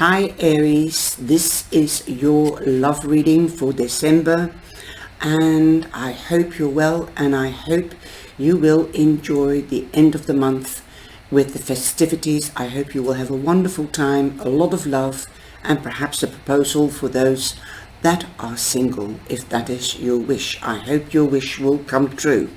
Hi Aries, this is your love reading for December, and I hope you're well, and I hope you will enjoy the end of the month with the festivities. I hope you will have a wonderful time, a lot of love, and perhaps a proposal for those that are single, if that is your wish. I hope your wish will come true.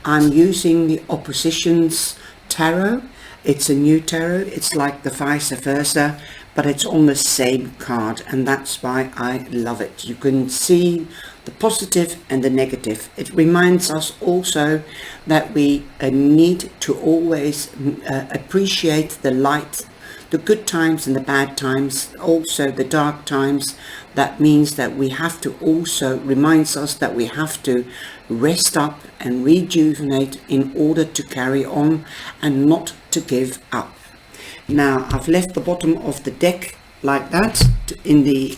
I'm using the Oppositions Tarot. It's a new tarot. It's like the vice versa, but it's on the same card, and that's why I love it. You can see the positive and the negative. It reminds us also that we need to always appreciate the light, the good times and the bad times, also the dark times. That means that we have to also, reminds us that we have to rest up and rejuvenate in order to carry on and not to give up. Now I've left the bottom of the deck like that in the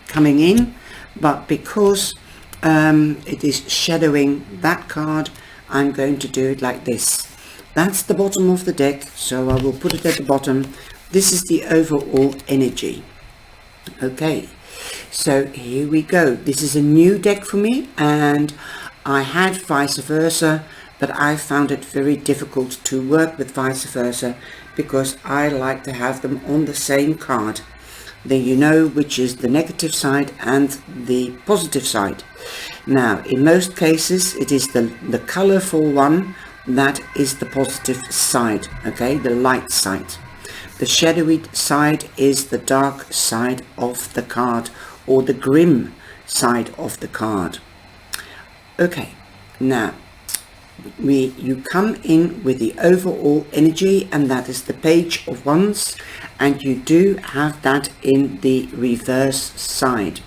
coming in, but because it is shadowing that card, I'm going to do it like this. That's the bottom of the deck, so I will put it at the bottom. This is the overall energy. Okay, so here we go. This is a new deck for me, and I had vice versa, but I found it very difficult to work with vice versa because I like to have them on the same card. Then you know which is the negative side and the positive side. Now, in most cases, it is the colorful one that is the positive side, okay, the light side. The shadowy side is the dark side of the card, or the grim side of the card. Okay, now you come in with the overall energy, and that is the Page of Wands, and you do have that in the reverse side.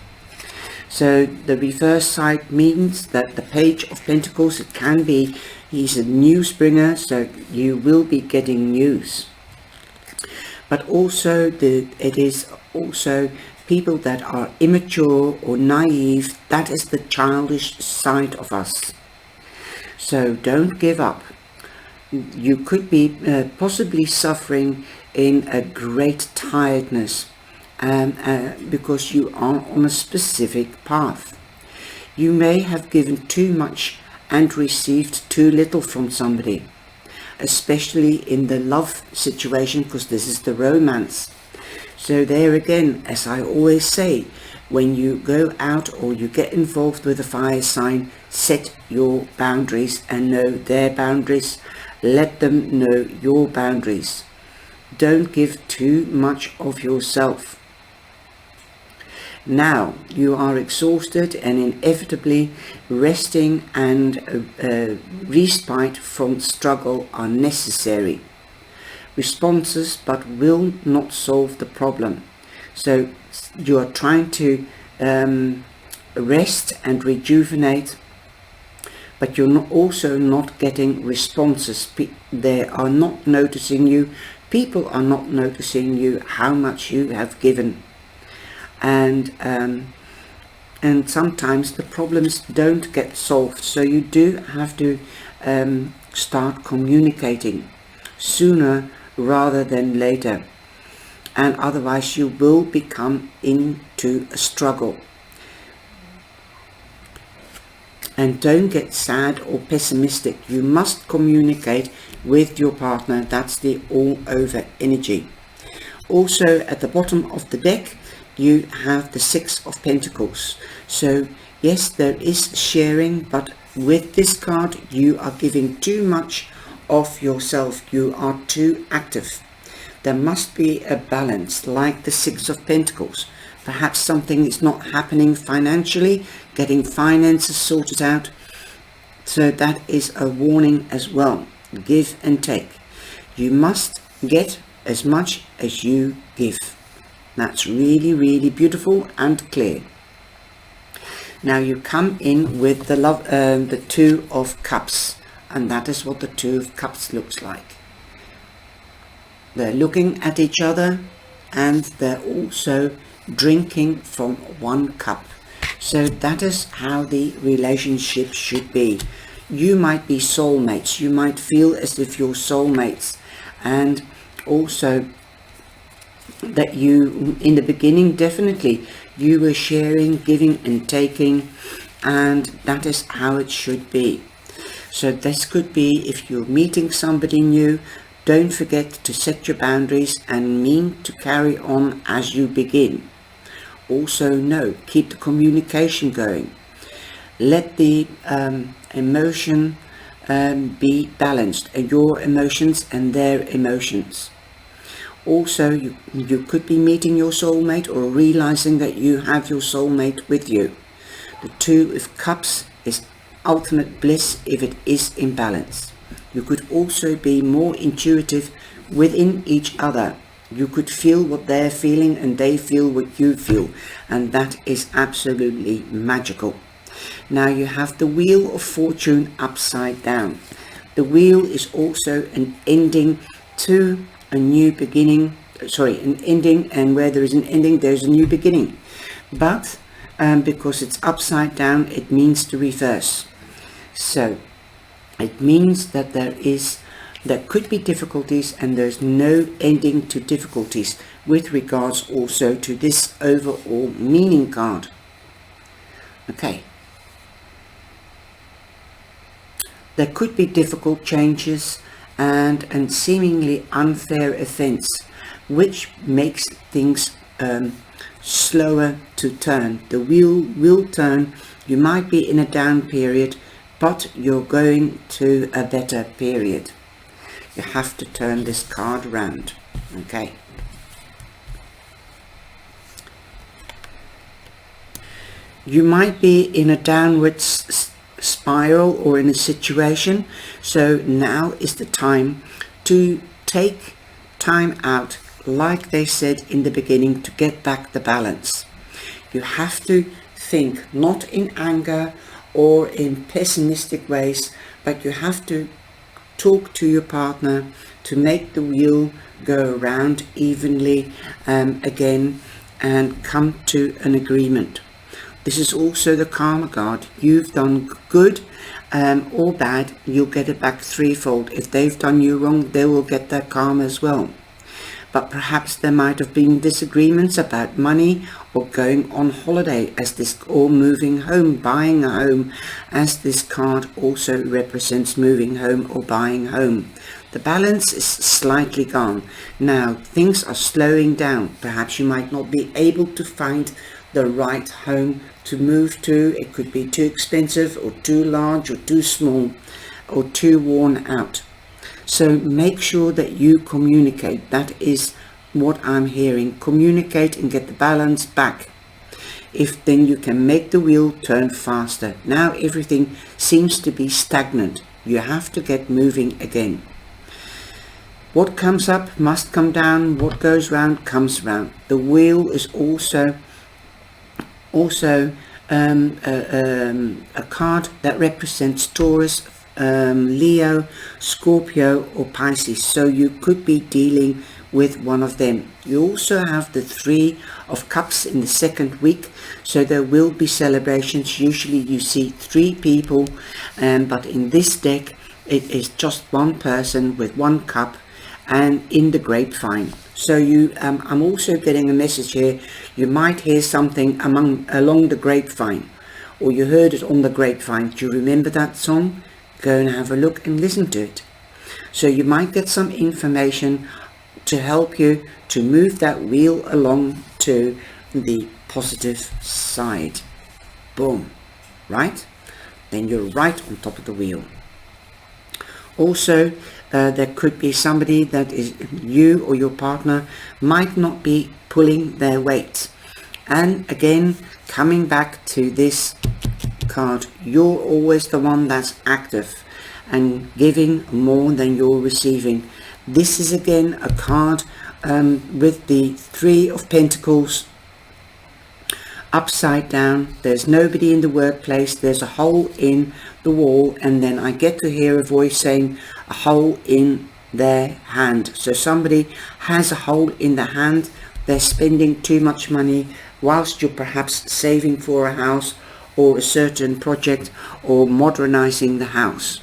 So the reverse side means that the Page of Pentacles, it can be, he's a news bringer, so you will be getting news. But also it is also people that are immature or naive. That is the childish side of us. So don't give up. You could be possibly suffering in a great tiredness because you are on a specific path. You may have given too much and received too little from somebody, especially in the love situation, because this is the romance. So there again, as I always say, when you go out or you get involved with a fire sign, set your boundaries and know their boundaries. Let them know your boundaries. Don't give too much of yourself. Now you are exhausted, and inevitably resting and respite from struggle are necessary. Responses but will not solve the problem. So you are trying to rest and rejuvenate, but you're also not getting responses. They are not noticing you. People are not noticing you, how much you have given. And sometimes the problems don't get solved, so you do have to start communicating sooner rather than later, and otherwise you will become into a struggle. And don't get sad or pessimistic. You must communicate with your partner. That's the all over energy. Also at the bottom of the deck you have the Six of Pentacles. So yes, there is sharing, but with this card you are giving too much of yourself. You are too active. There must be a balance, like the Six of Pentacles. Perhaps something is not happening financially, getting finances sorted out. So that is a warning as well. Give and take. You must get as much as you give. That's really, really beautiful and clear. Now you come in with the Two of Cups, and that is what the Two of Cups looks like. They're looking at each other, and they're also drinking from one cup. So that is how the relationship should be. You might be soulmates. You might feel as if you're soulmates, and also that you, in the beginning, definitely, you were sharing, giving and taking, and that is how it should be. So this could be if you're meeting somebody new, don't forget to set your boundaries and mean to carry on as you begin. Also, no, keep the communication going. Let the emotion be balanced, your emotions and their emotions. Also, you could be meeting your soulmate or realizing that you have your soulmate with you. The Two of Cups is ultimate bliss if it is in balance. You could also be more intuitive within each other. You could feel what they're feeling and they feel what you feel, and that is absolutely magical. Now you have the Wheel of Fortune upside down. The wheel is also an ending to a new beginning, an ending, and where there is an ending there's a new beginning, but because it's upside down, it means the reverse. So it means that there could be difficulties, and there's no ending to difficulties with regards also to this overall meaning card. Okay, there could be difficult changes and seemingly unfair events, which makes things slower to turn. The wheel will turn. You might be in a down period, but you're going to a better period. You have to turn this card around. Okay. You might be in a downwards spiral or in a situation, so now is the time to take time out, like they said in the beginning, to get back the balance. You have to think not in anger or in pessimistic ways, but you have to talk to your partner to make the wheel go around evenly again and come to an agreement. This is also the karma card. You've done good or bad, you'll get it back threefold. If they've done you wrong, they will get their karma as well. But perhaps there might have been disagreements about money or going on holiday, as this, or moving home, buying a home, as this card also represents moving home or buying home. The balance is slightly gone. Now things are slowing down. Perhaps you might not be able to find the right home to move to. It could be too expensive or too large or too small or too worn out. So make sure that you communicate. That is what I'm hearing. Communicate and get the balance back. If then you can make the wheel turn faster. Now everything seems to be stagnant. You have to get moving again. What comes up must come down. What goes round comes round. The wheel is also a card that represents Taurus, Leo, Scorpio or Pisces, so you could be dealing with one of them. You also have the Three of Cups in the second week, so there will be celebrations. Usually you see three people, but in this deck it is just one person with one cup and in the grapevine. So you I'm also getting a message here. You might hear something along the grapevine, or you heard it on the grapevine. Do you remember that song? Go and have a look and listen to it. So you might get some information to help you to move that wheel along to the positive side. Boom. Right? Then you're right on top of the wheel. Also, there could be somebody that is you or your partner might not be pulling their weight. And again, coming back to this card, you're always the one that's active and giving more than you're receiving. This is again a card with the Three of Pentacles upside down. There's nobody in the workplace. There's a hole in the wall, and then I get to hear a voice saying a hole in their hand. So somebody has a hole in the hand. They're spending too much money whilst you're perhaps saving for a house or a certain project or modernizing the house.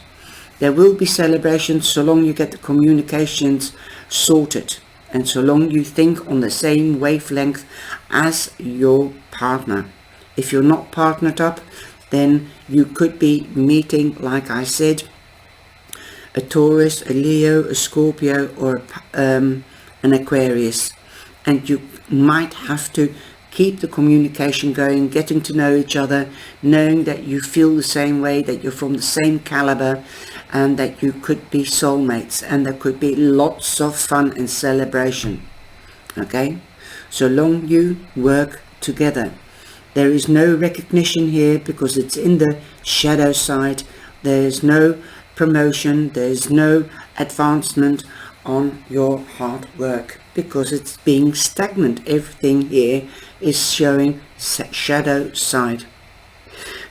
There will be celebrations so long you get the communications sorted. and so long you think on the same wavelength as your partner. If you're not partnered up, then you could be meeting, like I said, a Taurus, a Leo, a Scorpio, or an Aquarius, and you might have to keep the communication going, getting to know each other, knowing that you feel the same way, that you're from the same caliber, and that you could be soulmates, and there could be lots of fun and celebration. Okay, so long you work together. There is no recognition here because it's in the shadow side. There's no promotion, there's no advancement on your hard work because it's being stagnant. Everything here is showing shadow side.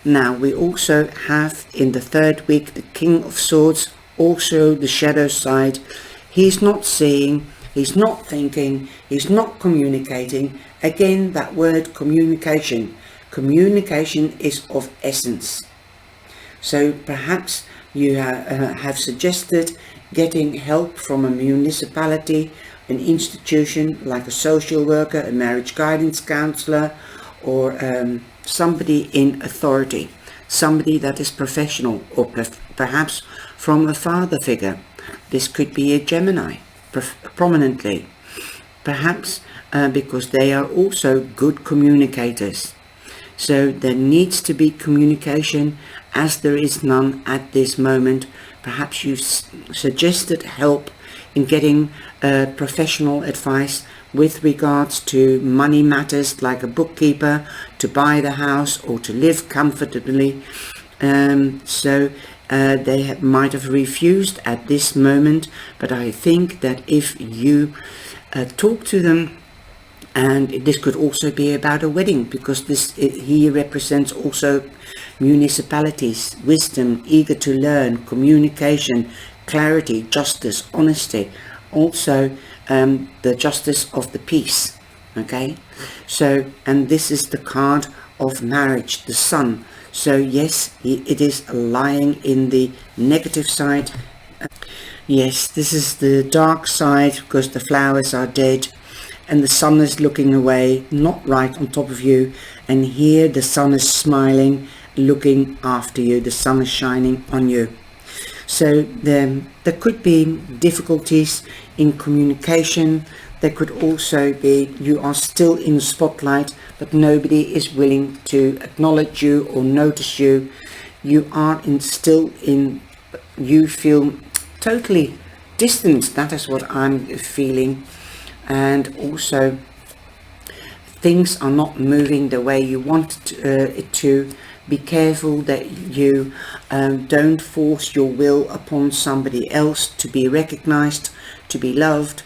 Now we also have in the third week the King of Swords, also the shadow side. He's not seeing, he's not thinking, he's not communicating. Again, that word communication. Communication is of essence. So perhaps you have suggested getting help from a municipality, an institution like a social worker, a marriage guidance counselor, or somebody in authority, somebody that is professional, or perhaps from a father figure. This could be a Gemini, prominently, perhaps because they are also good communicators. So there needs to be communication, as there is none at this moment. Perhaps you suggested help in getting professional advice with regards to money matters, like a bookkeeper, to buy the house or to live comfortably. So they might have refused at this moment, but I think that if you talk to them, and this could also be about a wedding, because he represents also municipalities, wisdom, eager to learn, communication, clarity, justice, honesty, also the justice of the peace. Okay, so, and this is the card of marriage, the Sun. So yes, it is lying in the negative side. Yes, this is the dark side because the flowers are dead and the sun is looking away, not right on top of you, and here the sun is smiling, looking after you. The sun is shining on you. So there could be difficulties in communication. There could also be you are still in the spotlight, but nobody is willing to acknowledge you or notice you. You are you feel totally distant. That is what I'm feeling. And also things are not moving the way you want it to. Be careful that you don't force your will upon somebody else to be recognized, to be loved.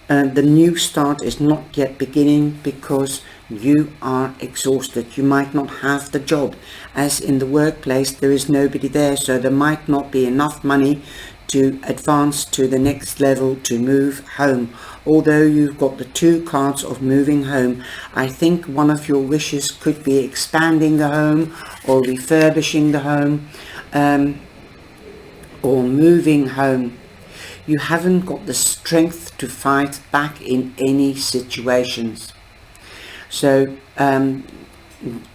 The new start is not yet beginning because you are exhausted. You might not have the job. As in the workplace, there is nobody there, so there might not be enough money to advance to the next level, to move home. Although you've got the two cards of moving home, I think one of your wishes could be expanding the home or refurbishing the home, or moving home. You haven't got the strength to fight back in any situations. So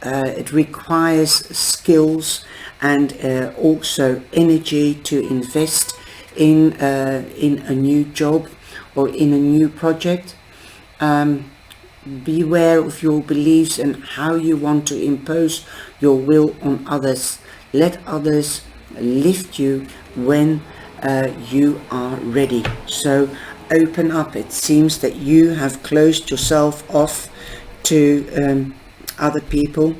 it requires skills and also energy to invest in a new job or in a new project. Beware of your beliefs and how you want to impose your will on others. Let others lift you when you are ready. So open up. It seems that you have closed yourself off to other people.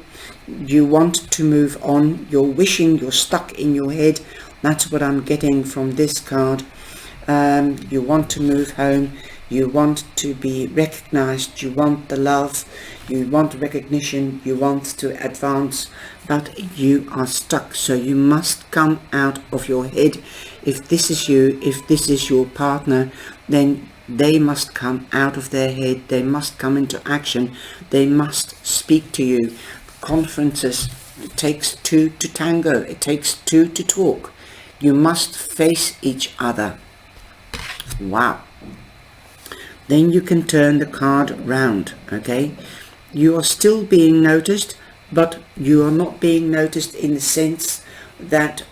You want to move on. You're wishing, you're stuck in your head. That's what I'm getting from this card. You want to move home. You want to be recognized. You want the love. You want recognition. You want to advance, but you are stuck. So you must come out of your head. If this is you, if this is your partner, then they must come out of their head. They must come into action. They must speak to you. Conferences, it takes two to tango. It takes two to talk. You must face each other. Wow. then you can turn the card round. Okay, you are still being noticed, but you are not being noticed in the sense that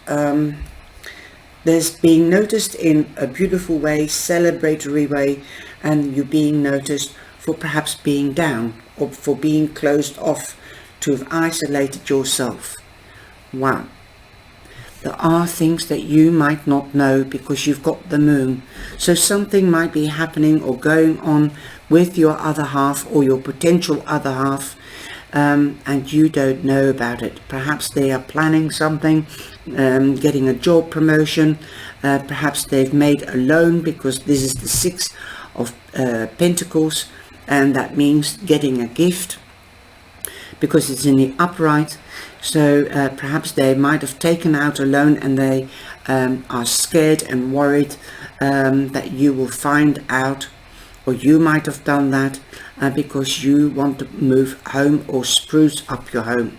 there's being noticed in a beautiful way, celebratory way, and you're being noticed for perhaps being down or for being closed off, to have isolated yourself. Wow. There are things that you might not know because you've got the moon. So something might be happening or going on with your other half or your potential other half, and you don't know about it. Perhaps they are planning something, getting a job promotion. Perhaps they've made a loan, because this is the Six of Pentacles, and that means getting a gift because it's in the upright. So perhaps they might have taken out a loan, and they are scared and worried that you will find out, or you might have done that because you want to move home or spruce up your home.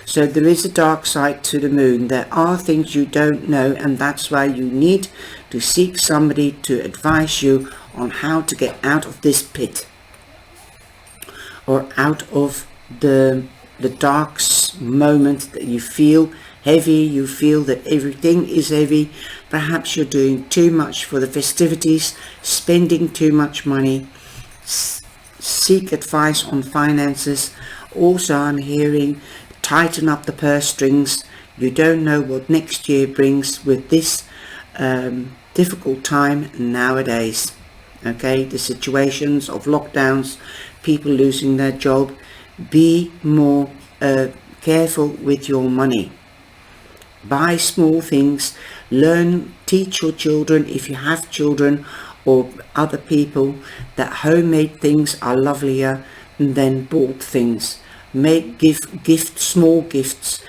So there is a dark side to the moon. There are things you don't know, and that's why you need to seek somebody to advise you on how to get out of this pit, or out of the dark moment that you feel heavy, you feel that everything is heavy. Perhaps you're doing too much for the festivities, spending too much money. Seek advice on finances. Also, I'm hearing tighten up the purse strings. You don't know what next year brings with this difficult time nowadays. Okay, the situations of lockdowns, people losing their job. Be more careful with your money. Buy small things. Learn, teach your children, if you have children or other people, that homemade things are lovelier than bought things. Give small gifts.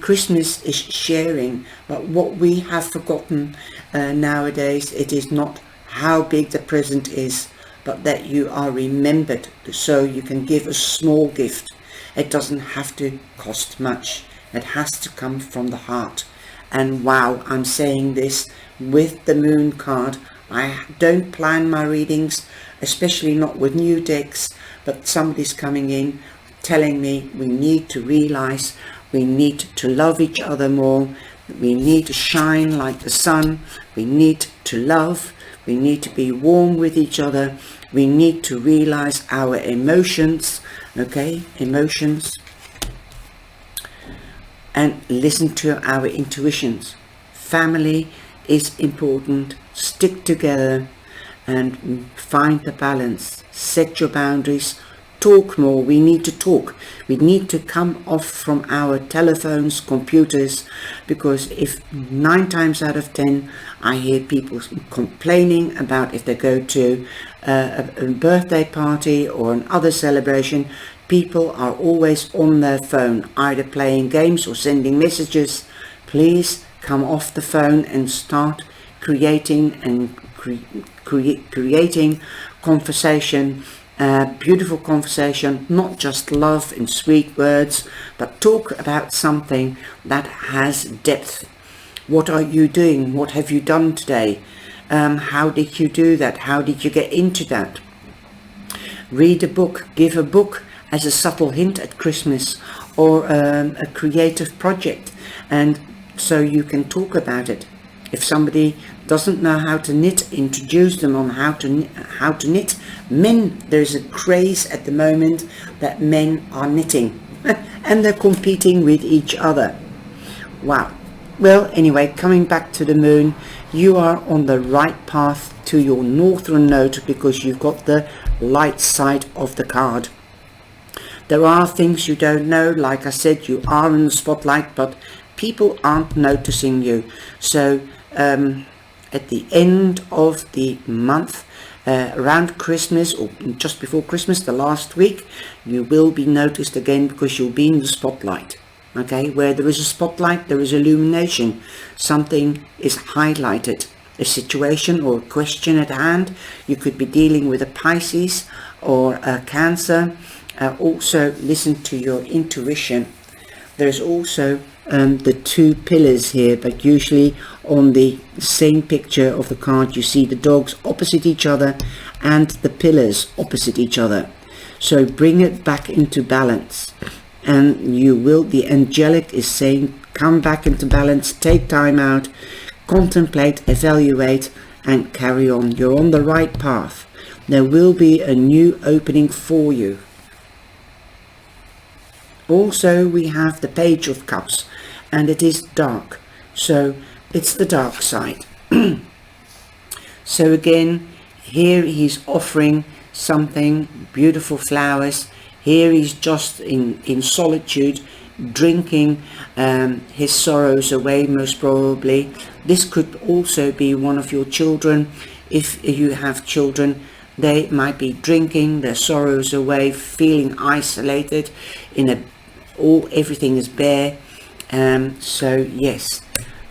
Christmas is sharing, but what we have forgotten nowadays, it is not how big the present is, but that you are remembered. So you can give a small gift. It doesn't have to cost much. It has to come from the heart. And wow, I'm saying this with the moon card. I don't plan my readings, especially not with new decks, but somebody's coming in telling me we need to realize we need to love each other more. We need to shine like the sun. We need to love. We need to be warm with each other. We need to realize our emotions, okay, emotions, and listen to our intuitions. Family is important. Stick together and find the balance. Set your boundaries. Talk more. We need to talk. We need to come off from our telephones, computers, because if 9 times out of 10 I hear people complaining about if they go to a birthday party or another celebration, people are always on their phone, either playing games or sending messages. Please come off the phone and start creating and creating conversation. Beautiful conversation, not just love and sweet words, but talk about something that has depth. What are you doing? What have you done today? How did you do that? How did you get into that? Read a book. Give a book as a subtle hint at Christmas, or a creative project, and so you can talk about it. If somebody doesn't know how to knit, introduce them on how to knit. Men, there's a craze at the moment that men are knitting and they're competing with each other. Wow. Well, anyway, coming back to the moon, you are on the right path to your northern node because you've got the light side of the card. There are things you don't know. Like I said, you are in the spotlight, but people aren't noticing you. So at the end of the month, around Christmas or just before Christmas, the last week, you will be noticed again because you'll be in the spotlight. Okay, where there is a spotlight, there is illumination. Something is highlighted, a situation or a question at hand. You could be dealing with a Pisces or a Cancer. Also listen to your intuition. There's also the 2 pillars here, but usually on the same picture of the card you see the dogs opposite each other, and the pillars opposite each other. So bring it back into balance, and you will, the angelic is saying, come back into balance, take time out, contemplate, evaluate, and carry on. You're on the right path. There will be a new opening for you. Also, we have the Page of Cups, and it is dark, so it's the dark side. So again, here he's offering something, beautiful flowers. Here he's just in solitude, drinking his sorrows away, most probably. This could also be one of your children. If you have children, they might be drinking their sorrows away, feeling isolated, everything is bare. So yes,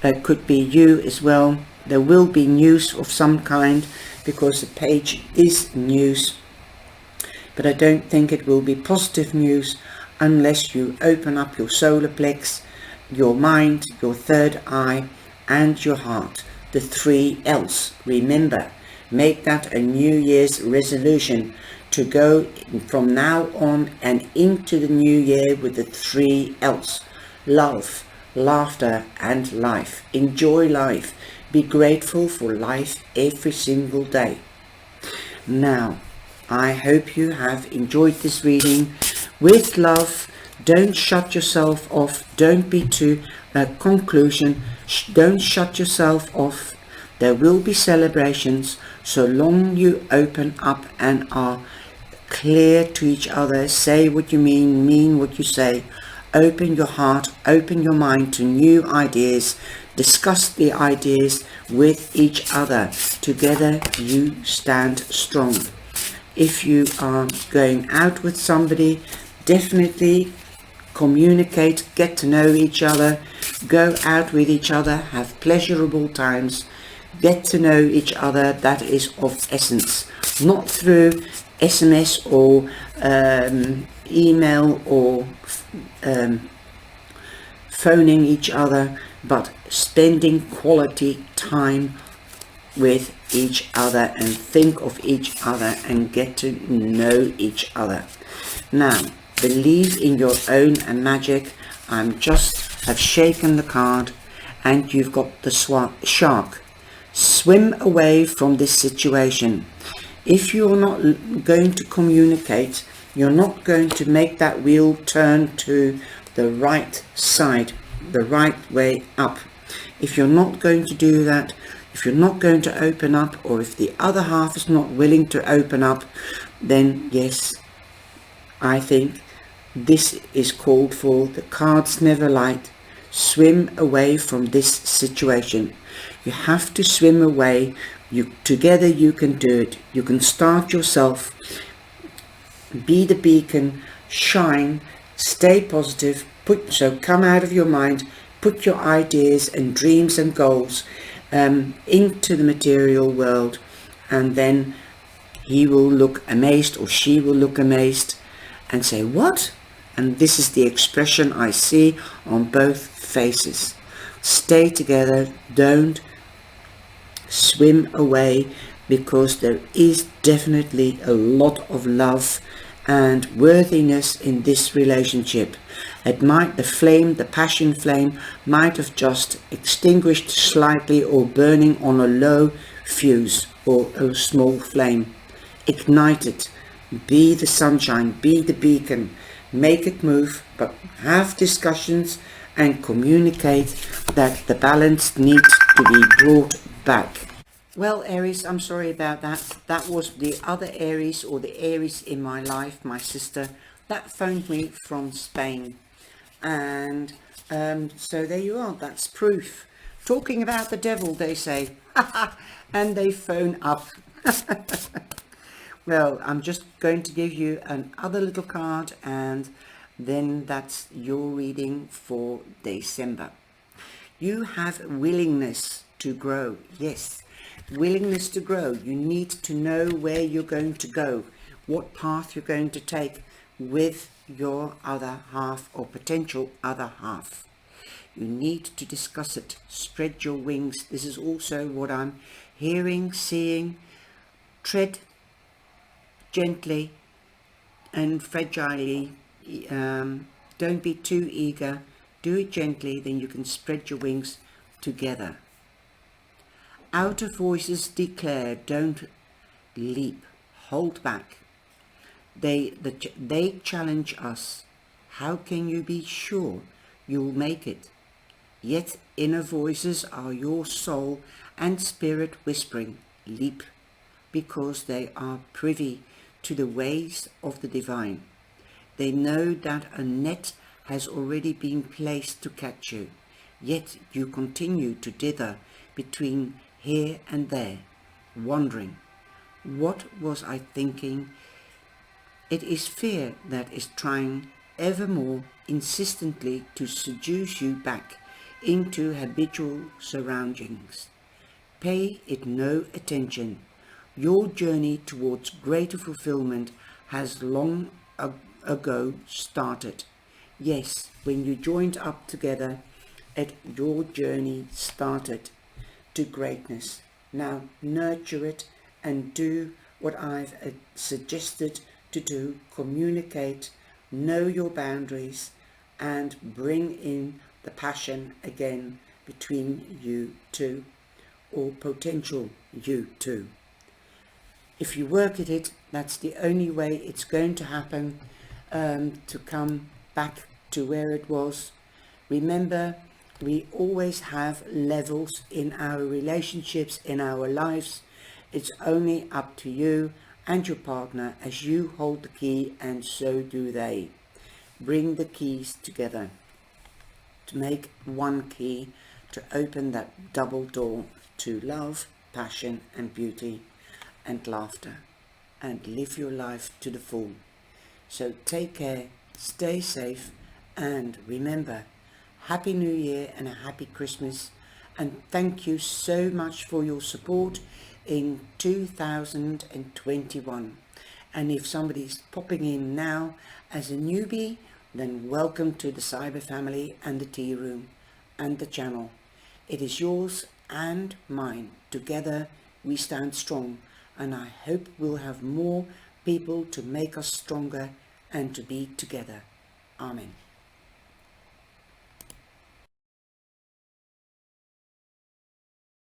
it could be you as well. There will be news of some kind, because the page is news, but I don't think it will be positive news unless you open up your solar plex, your mind, your third eye, and your heart. The 3 L's. Remember, make that a New Year's resolution to go from now on and into the new year with the 3 L's. Love, laughter, and life. Enjoy life. Be grateful for life every single day. Now, I hope you have enjoyed this reading. With love, don't shut yourself off. Don't be to a conclusion. Don't shut yourself off. There will be celebrations so long you open up and are clear to each other. Say what you mean what you say. Open your heart, open your mind to new ideas. Discuss the ideas with each other. Together you stand strong. If you are going out with somebody, definitely communicate, get to know each other, go out with each other, have pleasurable times, get to know each other. That is of essence. Not through SMS or email or phoning each other, but spending quality time with each other and think of each other and get to know each other. Now, believe in your own magic. I've shaken the card, and you've got the shark. Swim away from this situation. If you're not going to communicate, you're not going to make that wheel turn to the right side, the right way up. If you're not going to do that, if you're not going to open up, or if the other half is not willing to open up, then yes, I think this is called for. The cards never lied. Swim away from this situation. You have to swim away. Together you can do it. You can start yourself. Be the beacon. Shine. Stay positive. Come out of your mind. Put your ideas and dreams and goals into the material world, and then he will look amazed, or she will look amazed and say, what? And this is the expression I see on both faces. Stay together. Don't swim away, because there is definitely a lot of love and worthiness in this relationship. The passion flame might have just extinguished slightly, or burning on a low fuse or a small flame. Ignite it. Be the sunshine, be the beacon. Make it move, but have discussions and communicate that the balance needs to be brought back. Well, Aries, I'm sorry about that. That was the other Aries, or the Aries in my life, my sister, that phoned me from Spain. And so there you are. That's proof. Talking about the devil, they say. And they phone up. Well, I'm just going to give you another little card, and then that's your reading for December. You have willingness to grow. Yes, willingness to grow. You need to know where you're going to go, what path you're going to take with your other half, or potential other half. You need to discuss it. Spread your wings. This is also what I'm hearing, seeing. Tread gently and fragilely. Don't be too eager. Do it gently, then you can spread your wings together. Outer voices declare, don't leap, hold back. They challenge us. How can you be sure you'll make it? Yet inner voices are your soul and spirit whispering, leap, because they are privy to the ways of the divine. They know that a net has already been placed to catch you, yet you continue to dither between here and there, wondering, what was I thinking? It is fear that is trying ever more insistently to seduce you back into habitual surroundings. Pay it no attention. Your journey towards greater fulfillment has long ago started. Yes, when you joined up together, your journey started to greatness. Now nurture it and do what I've suggested to do. Communicate, know your boundaries, and bring in the passion again between you two, or potential you two. If you work at it, that's the only way it's going to happen, to come back to where it was. Remember, we always have levels in our relationships, in our lives. It's only up to you and your partner, as you hold the key and so do they. Bring the keys together to make one key to open that double door to love, passion and beauty and laughter, and live your life to the full. So take care, stay safe, and remember, Happy New Year and a happy Christmas, and thank you so much for your support in 2021. And if somebody's popping in now as a newbie, then welcome to the Cyber Family and the Tea Room and the channel. It is yours and mine. Together we stand strong, and I hope we'll have more people to make us stronger and to be together. Amen.